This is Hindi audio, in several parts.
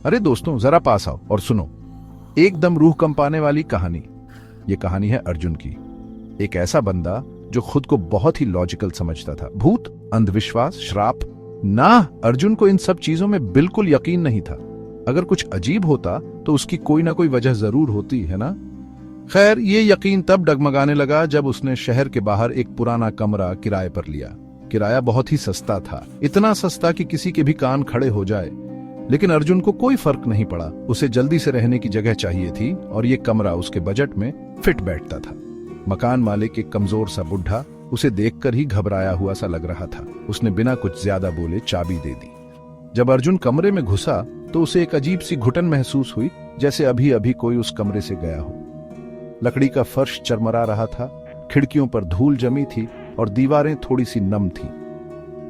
अरे दोस्तों, जरा पास आओ और सुनो। एकदम रूह कंपाने वाली कहानी। ये कहानी है अर्जुन की। एक ऐसा बंदा जो खुद को बहुत ही लॉजिकल समझता था। भूत, अंधविश्वास, श्राप, ना, अर्जुन को इन सब चीजों में बिल्कुल यकीन नहीं था। अगर कुछ अजीब होता तो उसकी कोई ना कोई वजह जरूर होती, है ना। खैर, ये यकीन तब डगमगाने लगा जब उसने शहर के बाहर एक पुराना कमरा किराए पर लिया। किराया बहुत ही सस्ता था, इतना सस्ता कि किसी के भी कान खड़े हो जाए। लेकिन अर्जुन को कोई फर्क नहीं पड़ा। उसे जल्दी से रहने की जगह चाहिए थी और ये कमरा उसके बजट में फिट बैठता था। मकान मालिक, एक कमजोर सा बुढ़ा, उसे देखकर ही घबराया हुआ सा लग रहा था। उसने बिना कुछ ज्यादा बोले चाबी दे दी। जब अर्जुन कमरे में घुसा तो उसे एक अजीब सी घुटन महसूस हुई, जैसे अभी अभी कोई उस कमरे से गया हो। लकड़ी का फर्श चरमरा रहा था, खिड़कियों पर धूल जमी थी और दीवारें थोड़ी सी नम थी।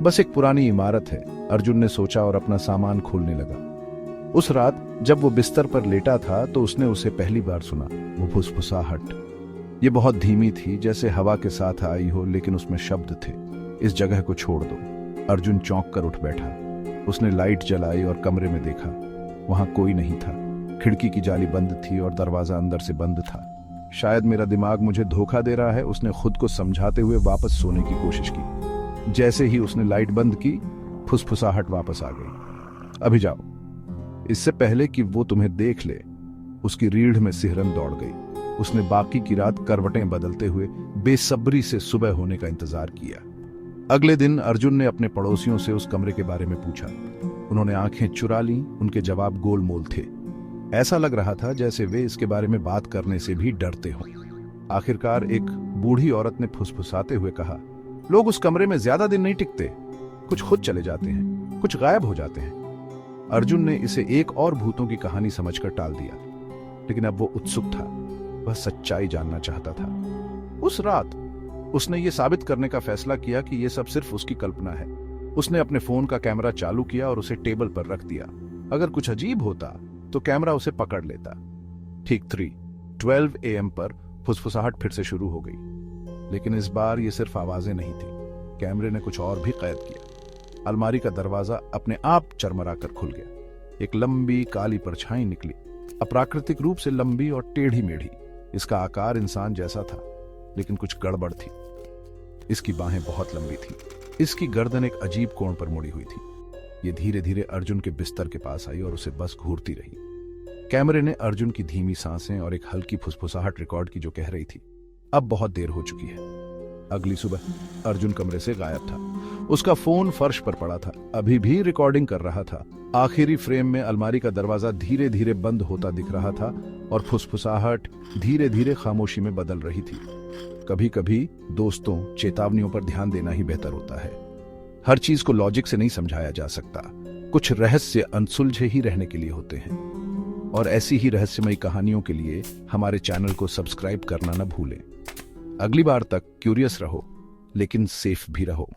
बस एक पुरानी इमारत है, अर्जुन ने सोचा और अपना सामान खोलने लगा। उस रात जब वो बिस्तर पर लेटा था तो उसने उसे पहली बार सुना, वो फुसफुसाहट। ये बहुत धीमी थी, जैसे हवा के साथ आई हो, लेकिन उसमें शब्द थे, इस जगह को छोड़ दो। अर्जुन चौंक कर उठ बैठा। उसने लाइट जलाई और कमरे में देखा। वहां कोई नहीं था। खिड़की की जाली बंद थी और दरवाजा अंदर से बंद था। शायद मेरा दिमाग मुझे धोखा दे रहा है, उसने खुद को समझाते हुए वापस सोने की कोशिश की। जैसे ही उसने लाइट बंद की, फुसफुसाहट वापस आ गई। अभी जाओ, इससे पहले कि वो तुम्हें देख ले। उसकी रीढ़ में सिहरन दौड़ गई। उसने बाकी की रात करवटें बदलते हुए बेसब्री से सुबह होने का इंतजार किया। अगले दिन अर्जुन ने अपने पड़ोसियों से उस कमरे के बारे में पूछा। उन्होंने आंखें चुरा लीं, उनके जवाब गोलमोल थे। ऐसा लग रहा था जैसे वे इसके बारे में बात करने से भी डरते हों। आखिरकार एक बूढ़ी औरत ने फुसफुसाते हुए कहा, लोग उस कमरे में ज्यादा दिन नहीं टिकते। कुछ खुद चले जाते हैं, कुछ गायब हो जाते हैं। अर्जुन ने इसे एक और भूतों की कहानी समझकर टाल दिया, लेकिन अब वो उत्सुक था। वह सच्चाई जानना चाहता था। उस रात उसने ये साबित करने का फैसला किया कि ये सब सिर्फ उसकी कल्पना है। उसने अपने फोन का कैमरा चालू किया और उसे टेबल पर रख दिया। अगर कुछ अजीब होता तो कैमरा उसे पकड़ लेता। ठीक 3:12 AM पर फुसफुसाहट फिर से शुरू हो गई, लेकिन इस बार ये सिर्फ आवाजें नहीं थी। कैमरे ने कुछ और भी कैद किया। अलमारी का दरवाजा अपने आप चरमरा कर खुल गया। एक लंबी काली परछाई निकली, अप्राकृतिक रूप से लंबी और टेढ़ी मेढ़ी। इसका आकार इंसान जैसा था, लेकिन कुछ गड़बड़ थी। इसकी बाहें बहुत लंबी थी। इसकी गर्दन एक अजीब कोण पर मुड़ी हुई थी। ये धीरे धीरे अर्जुन के बिस्तर के पास आई और उसे बस घूरती रही। कैमरे ने अर्जुन की धीमी सांसें और एक हल्की फुसफुसाहट रिकॉर्ड की, जो कह रही थी, अब बहुत देर हो चुकी है। अगली सुबह अर्जुन कमरे से गायब था। उसका फोन फर्श पर पड़ा था, अभी भी रिकॉर्डिंग कर रहा था। आखिरी फ्रेम में अलमारी का दरवाजा धीरे धीरे बंद होता दिख रहा था और फुसफुसाहट धीरे धीरे खामोशी में बदल रही थी। कभी कभी दोस्तों, चेतावनियों पर ध्यान देना ही बेहतर होता है। हर चीज को लॉजिक से नहीं समझाया जा सकता। कुछ रहस्य अनसुलझे ही रहने के लिए होते हैं। और ऐसी ही रहस्यमयी कहानियों के लिए हमारे चैनल को सब्सक्राइब करना न भूलें। अगली बार तक क्यूरियस रहो, लेकिन सेफ भी रहो।